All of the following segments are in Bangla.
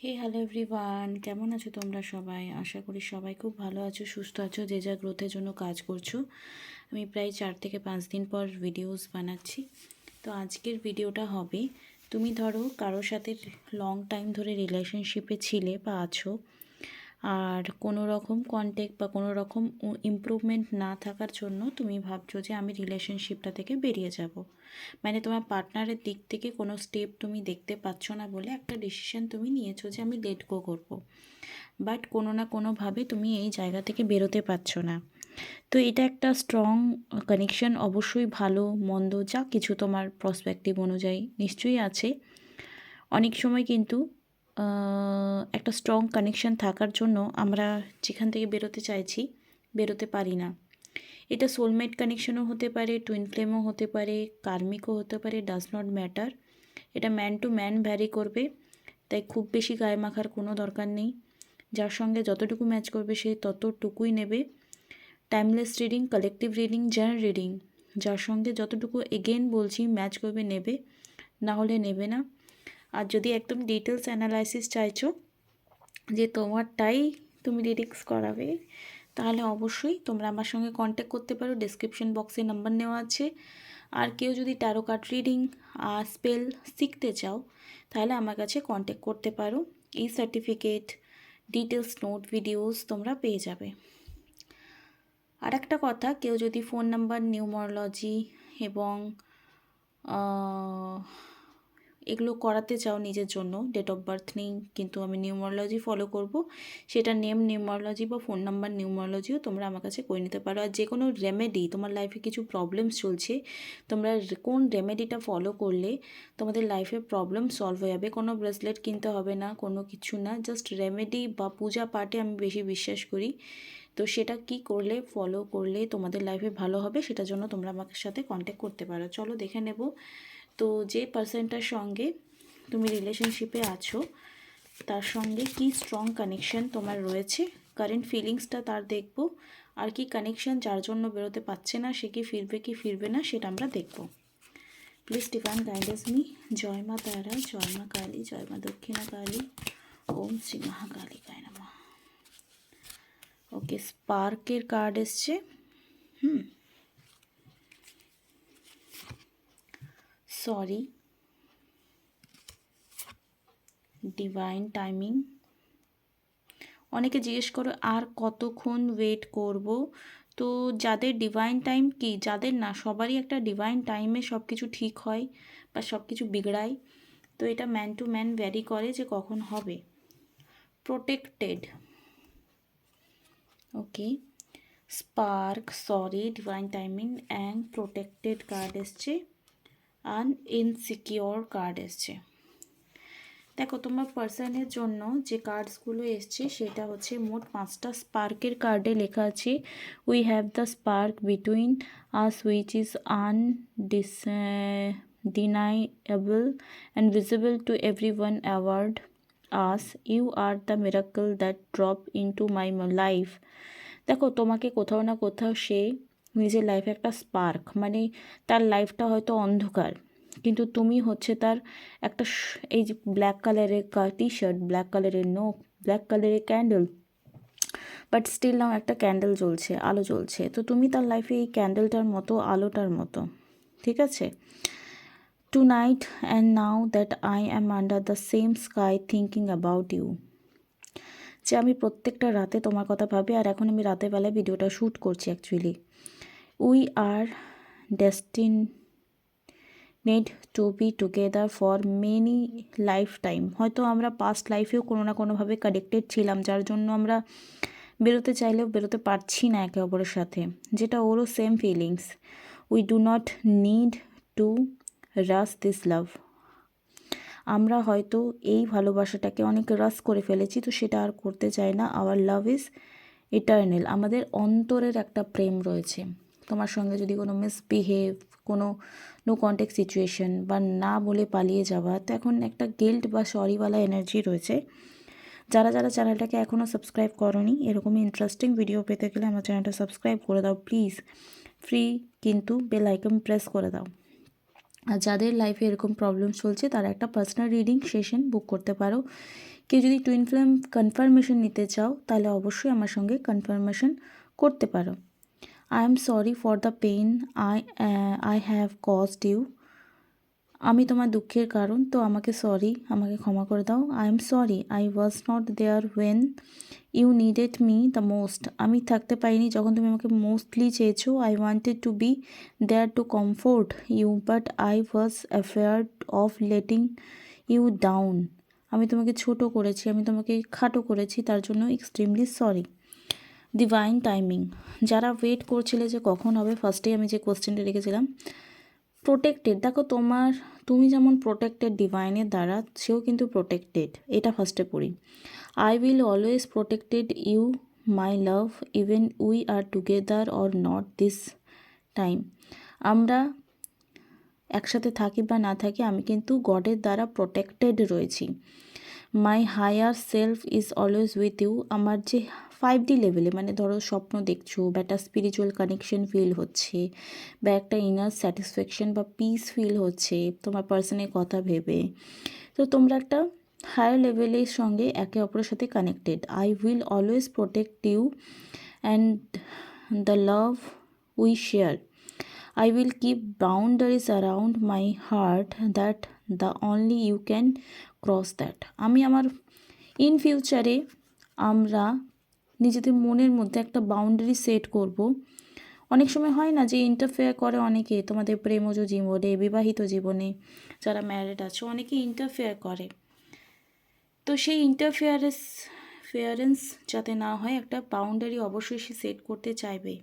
হ্যালো এভরিওয়ান, কেমন আছো তোমরা সবাই? আশা করি সবাই খুব ভালো আছো, সুস্থ আছো, যে যা গ্রোথের জন্য কাজ করছো। আমি প্রায় 4 থেকে 5 দিন পর ভিডিওস বানাচ্ছি। তো আজকের ভিডিওটা হবে, তুমি ধরো কারোর সাথে লং টাইম ধরে রিলেশনশিপে ছিলে বা আছো, আর কোনো রকম কন্ট্যাক্ট বা কোনো রকম ইমপ্রুভমেন্ট না থাকার জন্য তুমি ভাবছো যে আমি রিলেশনশিপটা থেকে বেরিয়ে যাব। মানে তোমার পার্টনারের দিক থেকে কোনো স্টেপ তুমি দেখতে পাচ্ছ না বলে একটা ডিসিশন তুমি নিয়েছো যে আমি লেট গো করবো, বাট কোনো না কোনোভাবে তুমি এই জায়গা থেকে বেরোতে পারছো না। তো এটা একটা স্ট্রং কানেকশন, অবশ্যই ভালো মন্দ যা কিছু তোমার প্রসপেক্টিভ অনুযায়ী নিশ্চয়ই আছে। অনেক সময় কিন্তু একটা স্ট্রং কানেকশন থাকার জন্য আমরা যেখান থেকে বেরোতে চাইছি বেরোতে পারি না। এটা সোলমেট কানেকশনও হতে পারে, টুইন ফ্লেমও হতে পারে, কার্মিকও হতে পারে, ডাজ নট ম্যাটার। এটা ম্যান টু ম্যান ভ্যারি করবে, তাই খুব বেশি গায়ে মাখার কোনো দরকার নেই। যার সঙ্গে যতটুকু ম্যাচ করবে সে ততটুকুই নেবে। Timeless reading, collective reading, general reading, যার সঙ্গে যতটুকু এগেন বলছি ম্যাচ করবে নেবে, না হলে নেবে না। আর যদি একদম ডিটেলস অ্যানালাইসিস চাইছো যে তোমারটাই তুমি রিডিংস করাবে, তাহলে অবশ্যই তোমরা আমার সঙ্গে কন্ট্যাক্ট করতে পারো, ডেসক্রিপশন বক্সে নাম্বার নেওয়া আছে। আর কেউ যদি ট্যারো কার্ড রিডিং স্পেল শিখতে চাও তাহলে আমার কাছে কন্ট্যাক্ট করতে পারো। এই সার্টিফিকেট, ডিটেলস নোট, ভিডিওস তোমরা পেয়ে যাবে। আর একটা কথা, কেউ যদি ফোন নাম্বার, নিউমারোলজি এবং এগুলো করাতে চাও নিজের জন্য, ডেট অফ বার্থ নেই কিন্তু আমি নিউমারোলজি ফলো করব, সেটা নেম নিউমারোলজি বা ফোন নাম্বার নিউমারোলজিও তোমরা আমার কাছে করে নিতে পারো। আর যে কোনো রেমেডি, তোমার লাইফে কিছু প্রবলেমস চলছে, তোমরা কোন রেমেডিটা ফলো করলে তোমাদের লাইফে প্রবলেম সলভ হয়ে যাবে। কোনো ব্রেসলেট কিনতে হবে না, কোনো কিছু না, জাস্ট রেমেডি বা পূজা পাঠে আমি বেশি বিশ্বাস করি। তো সেটা কি করলে, ফলো করলে তোমাদের লাইফে ভালো হবে, সেটার জন্য তোমরা আমার সাথে কন্ট্যাক্ট করতে পারো। চলো দেখে নেব। তো যে পার্সনটার সঙ্গে তুমি রিলেশনশিপে আছো তার সঙ্গে কি স্ট্রং কানেকশন তোমার রয়েছে, কারেন্ট ফিলিংসটা তার দেখব। আর কি কানেকশন যার জন্য বেরোতে পারছে না, সে কি ফিরবে কি ফিরবে না সেটা আমরা দেখব। Please divine guidance me. জয় মা তারা, জয় মা কালী, জয় মা দক্ষিণা কালী, ওম শ্রী মহাকালিকায় নমঃ। ওকে, স্পার্কের কার্ড এসছে। Sorry, divine timing. অনেকে জিজ্ঞেস করো আর কতক্ষণ ওয়েট করব। তো যাদের ডিভাইন টাইম কি, যাদের না, সবারই একটা ডিভাইন টাইমে সব কিছু ঠিক হয় বা সব কিছু বিগড়ায়। তো এটা ম্যান টু ম্যান ভ্যারি করে যে কখন হবে। Protected, okay, spark, sorry, divine timing and protected card এসছে, আর ইনসিকিওর কার্ড এসছে। দেখো তোমার পার্সনের জন্য যে কার্ডসগুলো এসছে সেটা হচ্ছে মোট 5টা স্পার্কের কার্ডে লেখা আছে we have the spark between us which is undeniable and visible to everyone around us. You are the miracle that dropped into my life. দেখো তোমাকে কোথাও না কোথাও সে নিজের লাইফে একটা স্পার্ক, মানে তার লাইফটা হয়তো অন্ধকার, কিন্তু তুমি হচ্ছে তার একটা এই যে ব্ল্যাক কালারের টি শার্ট, ব্ল্যাক কালারের নখ, ব্ল্যাক কালারের ক্যান্ডেল, বাট স্টিল নাও একটা ক্যান্ডেল জ্বলছে, আলো জ্বলছে। তো তুমি তার লাইফে এই ক্যান্ডেলটার মতো, আলোটার মতো, ঠিক আছে। Tonight and now that I am under the same sky thinking about you, যে আমি প্রত্যেকটা রাতে তোমার কথা ভাবি। আর এখন আমি রাতের বেলায় ভিডিওটা শ্যুট করছি actually. We are destined to be together for many life time. হয়তো আমরা পাস্ট লাইফেও কোনো না কোনোভাবে কানেক্টেড ছিলাম, যার জন্য আমরা বেরোতে চাইলেও বেরোতে পারছি না একে অপরের সাথে, যেটা ওরও same feelings. We do not need to rush this লাভ। আমরা হয়তো এই ভালোবাসাটাকে অনেক রাশ করে ফেলেছি, তো সেটা আর করতে চাই না। Our love is eternal. আমাদের অন্তরের একটা প্রেম রয়েছে। তোমার সঙ্গে যদি কোনো মিসবিহেভ, কোনো নো কন্ট্যাক্ট সিচুয়েশন বা না বলে পালিয়ে যাওয়া, তো এখন একটা গিল্ট বা সরিওয়ালা এনার্জি রয়েছে। যারা যারা চ্যানেলটাকে এখনও সাবস্ক্রাইব করোনি, এরকমই ইন্টারেস্টিং ভিডিও পেতে গেলে আমার চ্যানেলটা সাবস্ক্রাইব করে দাও প্লিজ, ফ্রি, কিন্তু বেল আইকন প্রেস করে দাও। আর যাদের লাইফে এরকম প্রবলেম চলছে তারা একটা পার্সোনাল রিডিং সেশন বুক করতে পারো। কেউ যদি টুইন ফ্লেম কনফার্মেশন নিতে চাও তাহলে অবশ্যই আমার সঙ্গে কনফার্মেশন করতে পারো। I am sorry for the pain I have caused you. আমি তোমার দুঃখের কারণ, তো আমাকে সরি, আমাকে ক্ষমা করে দাও। I am sorry I was not there when you needed me the most. আমি থাকতে পারিনি যখন তুমি আমাকে মোস্টলি চেয়েছো। I wanted to be there to comfort you but I was afraid of letting you down. আমি তোমাকে ছোট করেছি, আমি তোমাকে খাটো করেছি, তার জন্য এক্সট্রিমলি সরি। ডিভাইন টাইমিং, যারা ওয়েট করছিলে যে কখন হবে, ফার্স্টেই আমি যে কোশ্চেনটা রেখেছিলাম প্রোটেক্টেড। দেখো তুমি যেমন প্রোটেক্টেড ডিভাইনের দ্বারা, সেও কিন্তু প্রোটেক্টেড। এটা ফার্স্টে পড়ি। I will always protected you my love even we are together or not this time. আমরা একসাথে থাকি বা না থাকি, আমি কিন্তু গডের দ্বারা প্রোটেক্টেড রয়েছি। My higher self is always with you. আমার যে 5D লেভেলে, মানে ধরো স্বপ্ন দেখছো বা একটা স্পিরিচুয়াল কানেকশন ফিল হচ্ছে বা একটা ইনার স্যাটিসফ্যাকশন বা পিস ফিল হচ্ছে তোমার পার্সনের কথা ভেবে, তো তোমরা একটা হায়ার লেভেলের সঙ্গে একে অপরের সাথে connected. I will always protect you and the love we share. I will keep boundaries around my heart that the only you can cross that. আমি আমার ইন ফিউচারে আমরা নিজেদের মনের মধ্যে একটা বাউন্ডারি সেট করব। অনেক সময় হয় না যে ইন্টারফেয়ার করে অনেকে, তোমাদের প্রেমজ জীবনে, বিবাহিত জীবনে, যারা ম্যারিড আছে অনেকে ইন্টারফেয়ার করে। তো সেই ফেয়ারেন্স যাতে না হয়, একটা বাউন্ডারি অবশ্যই সে সেট করতে চাইবে।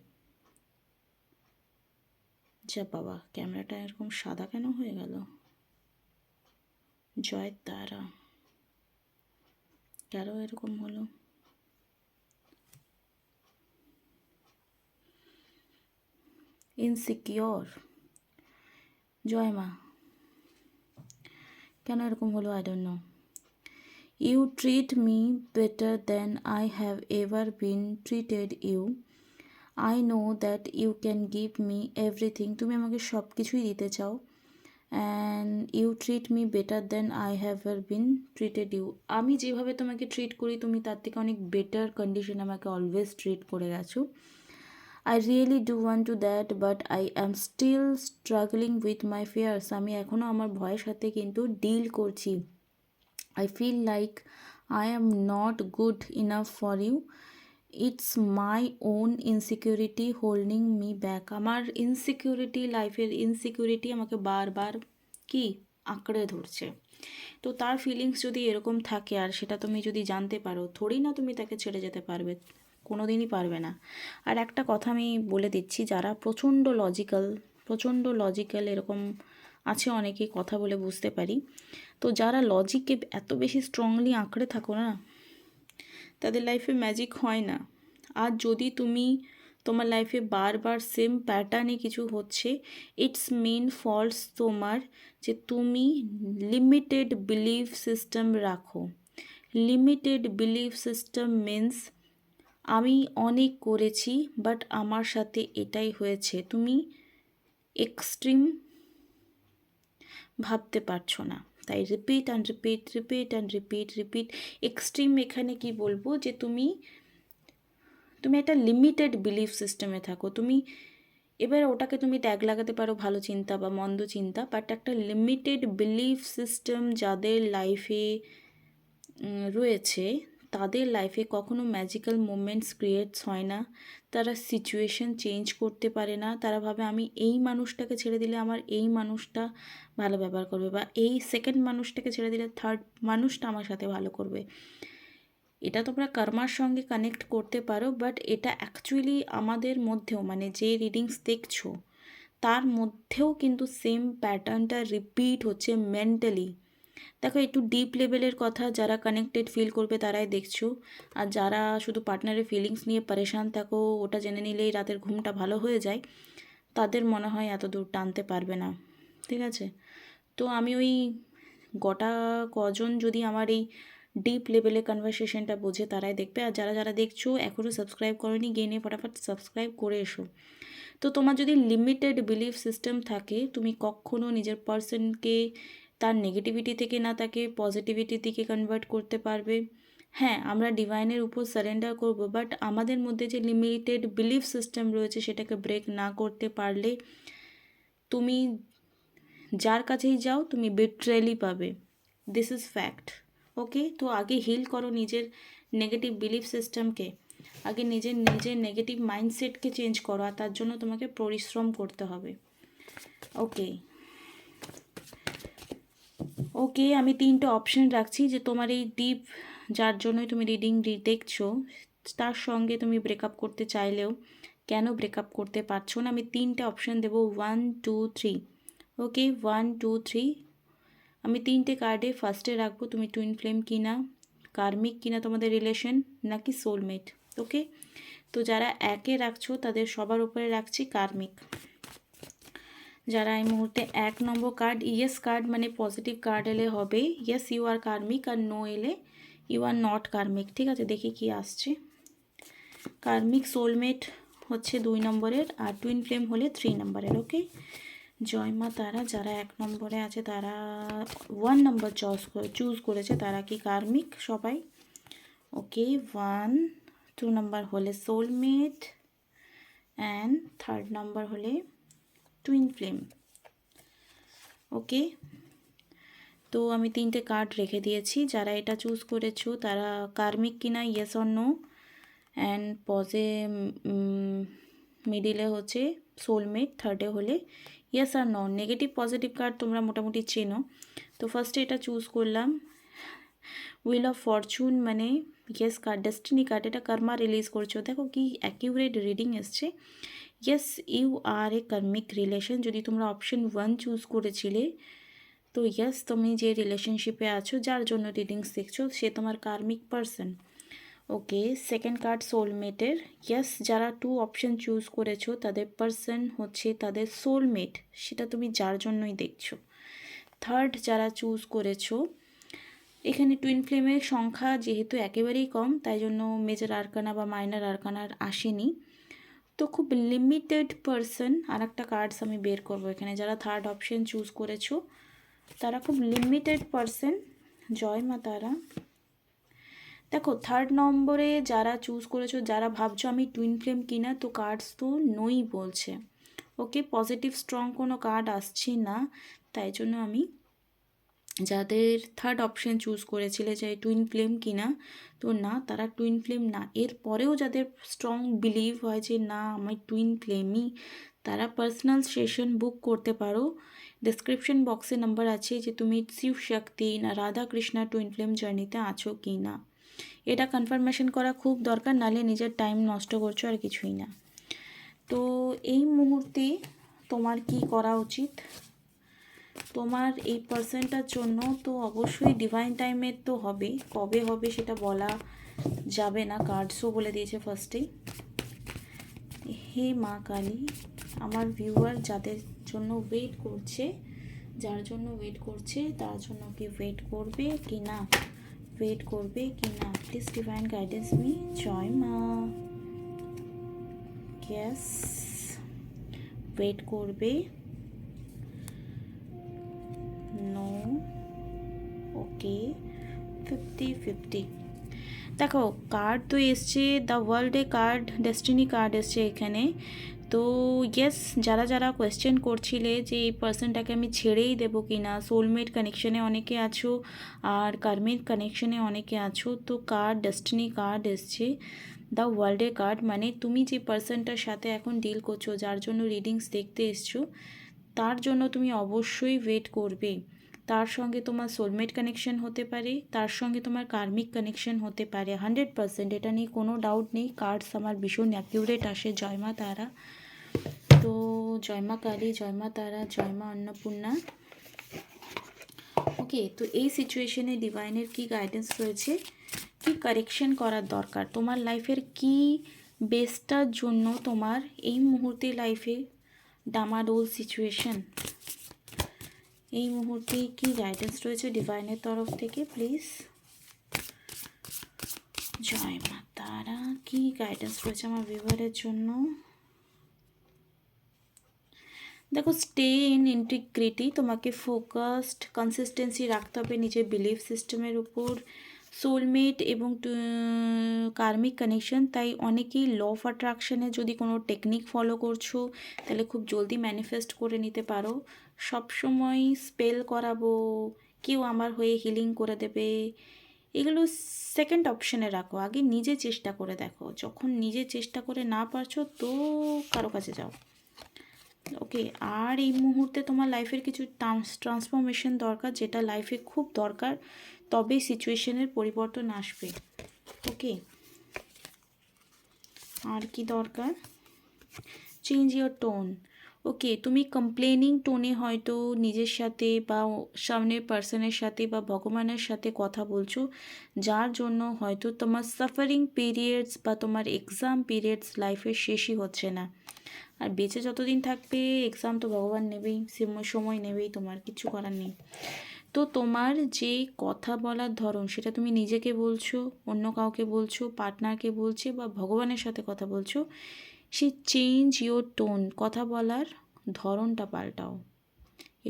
যা বাবা, ক্যামেরাটা এরকম সাদা কেন হয়ে গেল? জয় তারা, কেন এরকম হলো? ইনসিকিওর, জয় মা, কেন এরকম হলো? I don't know. You treat me better than I have ever been treated you. I know that you can give me everything. তুমি আমাকে সব কিছুই দিতে চাও। And you treat me better than I have been treated you. আমি যেভাবে তোমাকে ট্রিট করি, তুমি তার থেকে অনেক বেটার কন্ডিশন আমাকে অলওয়েজ ট্রিট করে গেছো। I really do want to that, but I am still struggling with my fears. আমি এখনও আমার ভয়ের সাথে কিন্তু ডিল করছি। I feel like I am not good enough for you. It's my own insecurity holding me back. আমার ইনসিকিউরিটি, লাইফের ইনসিকিউরিটি আমাকে বারবার কি আঁকড়ে ধরছে। তো তার ফিলিংস যদি এরকম থাকে আর সেটা তুমি যদি জানতে পারো, থোড়ি না তুমি তাকে ছেড়ে যেতে পারবে, কোনো দিনই পারবে না। আর একটা কথা আমি বলে দিচ্ছি, যারা প্রচণ্ড লজিক্যাল এরকম আছে অনেকেই, কথা বলে বুঝতে পারি। তো যারা লজিকে এত বেশি স্ট্রংলি আঁকড়ে থাকো না, তাদের লাইফে ম্যাজিক হয় না। আর যদি তুমি তোমার লাইফে বারবার সেম প্যাটার্নে কিছু হচ্ছে, ইটস মেন ফলস তোমার, যে তুমি লিমিটেড বিলিফ সিস্টেম রাখো। লিমিটেড বিলিফ সিস্টেম মিন্স আমি অনেক করেছি বাট আমার সাথে এটাই হয়েছে। তুমি এক্সট্রিম ভাবতে পারছো না, তাই repeat and repeat, repeat and repeat, repeat. Extreme এখানে কি বলবো, যে তুমি একটা লিমিটেড বিলিফ সিস্টেমে থাকো। তুমি এবার ওটাকে তুমি ট্যাগ লাগাতে পারো ভালো চিন্তা বা মন্দ চিন্তা, বাট একটা লিমিটেড বিলিফ সিস্টেম যাদের লাইফে রয়েছে, তাদের লাইফে কখনো ম্যাজিক্যাল মোমেন্টস ক্রিয়েটস হয় না। তারা সিচুয়েশন চেঞ্জ করতে পারে না। তারা ভাবে আমি এই মানুষটাকে ছেড়ে দিলে আমার এই মানুষটা ভালো ব্যবহার করবে, বা এই সেকেন্ড মানুষটাকে ছেড়ে দিলে থার্ড মানুষটা আমার সাথে ভালো করবে। এটা তোমরা কর্মার সঙ্গে কানেক্ট করতে পারো, বাট এটা অ্যাকচুয়ালি আমাদের মধ্যেও, মানে যে রিডিংস দেখছো তার মধ্যেও কিন্তু সেম প্যাটার্নটা রিপিট হচ্ছে মেন্টালি। দেখো, একটু ডিপ লেভেলের কথা যারা কানেক্টেড ফিল করবে তারাই দেখছো, আর যারা শুধু পার্টনারের ফিলিংস নিয়ে পরেশান থাকো, ওটা জেনে নিলেই রাতের ঘুমটা ভালো হয়ে যায়, তাদের মনে হয় এত দূর টানতে পারবে না। ঠিক আছে, তো আমি ওই গোটা কজন যদি আমার এই ডিপ লেভেলে কনভারসেশনটা বোঝে তারাই দেখবে। আর যারা যারা দেখছো এখনও সাবস্ক্রাইব করোনি, গিয়ে নিয়ে ফটাফট সাবস্ক্রাইব করে এসো। তো তোমার যদি লিমিটেড বিলিফ সিস্টেম থাকে, তুমি কখনও নিজের পার্সনকে তার নেগেটিভিটি থেকে না তাকে পজিটিভিটির দিকে কনভার্ট করতে পারবে। হ্যাঁ, আমরা ডিভাইনের উপর সারেন্ডার করব, বাট আমাদের মধ্যে যে লিমিটেড বিলিফ সিস্টেম রয়েছে সেটাকে ব্রেক না করতে পারলে তুমি যার কাছেই যাও তুমি বিট্রেলই পাবে। This is fact. ওকে, তো আগে হিল করো নিজের নেগেটিভ বিলিফ সিস্টেমকে, আগে নিজের নেগেটিভ মাইন্ডসেটকে চেঞ্জ করো, আর তার জন্য তোমাকে পরিশ্রম করতে হবে। ওকে ওকে, আমি 3টে অপশন রাখছি যে তোমার এই ডিপ, যার জন্যই তুমি রিডিং দেখছো, তার সঙ্গে তুমি ব্রেকআপ করতে চাইলেও কেন ব্রেকআপ করতে পারছো না, আমি 3টে অপশন দেবো, 1 2 3। ওকে, 1 2 3 আমি 3টে কার্ডে ফার্স্টে রাখবো তুমি টুইন ফ্লেম কিনা, কার্মিক কিনা তোমাদের রিলেশন, নাকি সোলমেট। ওকে, তো যারা একে রাখছো তাদের সবার উপরে রাখছি কার্মিক। যারা এই মুহূর্তে 1 নম্বর কার্ড, ইয়েস কার্ড মানে পজিটিভ কার্ড এলে হবে ইয়েস ইউ আর কার্মিক, আর নো এলে ইউ আর নট কার্মিক। ঠিক আছে, দেখি কি আসছে। কার্মিক সোলমেট হচ্ছে 2 নম্বরের, আর টুইন ফ্লেম হলে 3 নম্বরের। ওকে, জয় মা তারা। যারা 1 নম্বরে আছে তারা 1 নম্বর চুজ করেছে, তারা কি কার্মিক সবাই? ওকে, 1 2 নম্বর হলে সোলমেট, অ্যান্ড 3rd নম্বর হলে টুইন ফ্লেম। ওকে, তো আমি 3টে কার্ড রেখে দিয়েছি। যারা এটা চুজ করেছো তারা কার্মিক কিনা, ইয়েস অর নো, অ্যান্ড মিডিলে হচ্ছে সোলমেট, থার্ডে হলে ইয়েস আর নো। নেগেটিভ পজিটিভ কার্ড তোমরা মোটামুটি চেনো। তো ফার্স্টে এটা চুজ করলাম, হুইল অফ ফরচুন মানে ইয়েস কার্ড, ডেস্টিনি কার্ড, এটা কর্মা রিলিজ করছো। দেখো কি অ্যাকিউরেট রিডিং এসছে। Yes you are a karmic relation. যদি তোমরা অপশন 1 চুজ করেছিলে তো ইয়েস, তুমি যে রিলেশনশিপে আছো, যার জন্য রিডিংস দেখছো, সে তোমার কার্মিক পারসন। ওকে, সেকেন্ড কার্ড সোলমেটের। ইয়েস, যারা 2 অপশন চুজ করেছো তাদের পারসন হচ্ছে তাদের সোলমেট, সেটা তুমি যার জন্যই দেখছো। থার্ড যারা চুজ করেছো, এখানে টুইন ফ্লেমের সংখ্যা যেহেতু একেবারেই কম, তাই জন্য মেজর আরকানা বা মাইনার আরকানার আসেনি, তো খুব লিমিটেড পারসন। আর একটা কার্ডস আমি বের করবো এখানে। যারা 3rd অপশন চুজ করেছো তারা খুব লিমিটেড পারসন। জয় মা তারা। দেখো 3rd নম্বরে যারা চুজ করেছো, যারা ভাবছো আমি টুইন ফ্লেম কিনা, তো কার্ডস তো নই বলছে। ওকে, পজিটিভ স্ট্রং কোনো কার্ড আসছে না, তাই জন্য আমি যাদের 3rd অপশন চুজ করেছিলে যে টুইন ফ্লেম কিনা, তো না, তারা টুইন ফ্লেম না। এরপরেও যাদের স্ট্রং বিলিভ হয় যে না আমি টুইন ফ্লেমই, তারা পার্সোনাল সেশন বুক করতে পারো। ডেসক্রিপশন বক্সে নাম্বার আছে যে তুমি শিব শক্তি না রাধা কৃষ্ণা টুইন ফ্লেম জার্নিতে আছো কি না, এটা কনফার্মেশন করা খুব দরকার, নালে নিজের টাইম নষ্ট করছো আর কিছুই না। তো এই মুহূর্তে তোমার কি করা উচিত? তোমার এই পার্সনটার জন্য তো অবশ্যই ডিভাইন টাইমের তো হবে, কবে হবে সেটা বলা যাবে না, কার্ডসও বলে দিয়েছে ফার্স্টেই। হে মা কালী, আমার ভিউয়ার যাদের জন্য ওয়েট করছে, যার জন্য ওয়েট করছে তার জন্য কি ওয়েট করবে কি না, ওয়েট করবে কি না, প্লিজ ডিভাইন গাইডেন্স মি। জয় মা। গ্যাস ওয়েট করবে, নো, ওকে, 50-50। দেখো কার্ড তো এসছে, দ্য ওয়ার্ল্ডে কার্ড, ডেস্টিনি কার্ড এসছে এখানে। তো ইয়েস, যারা যারা কোয়েশ্চেন করছিলে যে এই পার্সনটাকে আমি ছেড়েই দেবো কি না, সোলমেট কানেকশানে অনেকে আছো আর কার্মিক কানেকশানে অনেকে আছো, তো কার্ড ডেস্টিনি কার্ড এসছে, দ্য ওয়ার্ল্ডের কার্ড মানে তুমি যে পার্সনটার সাথে এখন ডিল করছো, যার জন্য রিডিংস দেখতে এসছো, তার জন্য তুমি অবশ্যই ওয়েট করবে। তার সঙ্গে তোমার সোলমেট কানেকশন হতে পারে, তার সঙ্গে তোমার কার্মিক কানেকশন হতে পারে, 100%, এটা নিয়ে কোনো ডাউট নেই। কার্ডস আমার ভীষণ অ্যাকিউরেট আসে। জয় মা তারা। তো জয় মা কালী, জয় মা তারা, জয় মা অন্নপূর্ণা। ওকে, তো এই সিচুয়েশনে ডিভাইনের কি গাইডেন্স রয়েছে, কি কারেকশন করার দরকার, তোমার লাইফের কি বেস্টটার জন্য তোমার এই মুহূর্তে লাইফে ডামাডোল সিচুয়েশন, এই মুহূর্তে কি গাইডেন্স রয়েছে ডিভাইনের তরফ থেকে প্লিজ। জয় মা তারা, কি গাইডেন্স রয়েছে আমার ভিউয়ারের জন্য। দেখো, স্টে ইন ইন্টিগ্রিটি, তোমাকে ফোকাসড কনসিস্টেন্সি রাখতে হবে নিজের বিলিফ সিস্টেমের উপর। সোলমেট এবং কার্মিক কানেকশন, তাই অনেকেই ল অফ অ্যাট্রাকশনে যদি কোনো টেকনিক ফলো করছো তাহলে খুব জলদি ম্যানিফেস্ট করে নিতে পারো। সবসময় স্পেল করাবো, কেউ আমার হয়ে হিলিং করে দেবে, এগুলো সেকেন্ড অপশানে রাখো, আগে নিজে চেষ্টা করে দেখো। যখন নিজে চেষ্টা করে না পারছো তো কারো কাছে যাও। ওকে, আর এই মুহূর্তে তোমার লাইফের কিছু ট্রান্সফরমেশন দরকার, যেটা লাইফে খুব দরকার, তবেই সিচুয়েশনের পরিবর্তন আসবে। ওকে, আর কি দরকার? Change your tone. ওকে, তুমি কমপ্লেনিং টোনে হয়তো নিজের সাথে বা সামনের পার্সনের সাথে বা ভগবানের সাথে কথা বলছো, যার জন্য হয়তো তোমার সাফারিং পিরিয়ডস বা তোমার এক্সাম পিরিয়ডস লাইফের শেষই হচ্ছে না। আর বেঁচে যতদিন থাকবে এক্সাম তো ভগবান নেবেই, সময় নেবেই, তোমার কিছু করার নেই। তো তোমার যে কথা বলার ধরন, সেটা তুমি নিজেকে বলছো, অন্য কাউকে বলছো, পার্টনারকে বলছো বা ভগবানের সাথে কথা বলছো, সে চেঞ্জ ইয়োর টোন, কথা বলার ধরনটা পাল্টাও।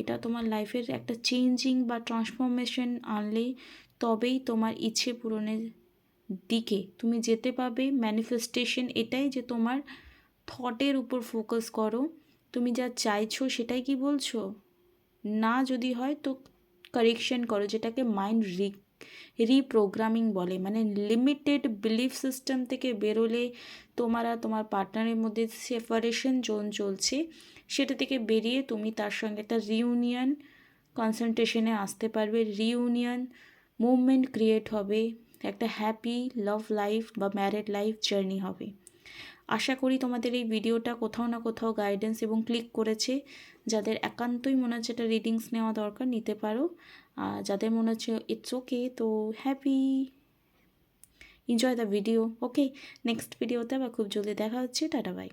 এটা তোমার লাইফের একটা চেঞ্জিং বা ট্রান্সফরমেশন আনলে তবেই তোমার ইচ্ছে পূরণের দিকে তুমি যেতে পাবে। ম্যানিফেস্টেশন এটাই যে তোমার থটের উপর ফোকাস করো, তুমি যা চাইছো সেটাই কি বলছো, না যদি হয় তো কারেকশন করো, যেটাকে মাইন্ড রিপ্রোগ্রামিং বলে। মানে লিমিটেড বিলিফ সিস্টেম থেকে বেরোলে তোমার আর তোমার পার্টনারের মধ্যে সেপারেশন জোন চলছে, সেটা থেকে বেরিয়ে তুমি তার সঙ্গে একটা রিউনিয়ন কনসেন্ট্রেশনে আসতে পারবে, রিউনিয়ন মুভমেন্ট ক্রিয়েট হবে, একটা হ্যাপি লাভ লাইফ বা ম্যারিড লাইফ জার্নি হবে। আশা করি তোমাদের এই ভিডিওটা কোথাও না কোথাও গাইডেন্স এবং ক্লিক করেছে। যাদের একান্তই মনে হচ্ছে এটা রিডিংস নেওয়া দরকার, নিতে পারো। আর যাদের মনে হচ্ছে ইটস ওকে, তো happy, enjoy the video. Okay, next ভিডিওতে আবার খুব জলদি দেখা হচ্ছে। Tata bye.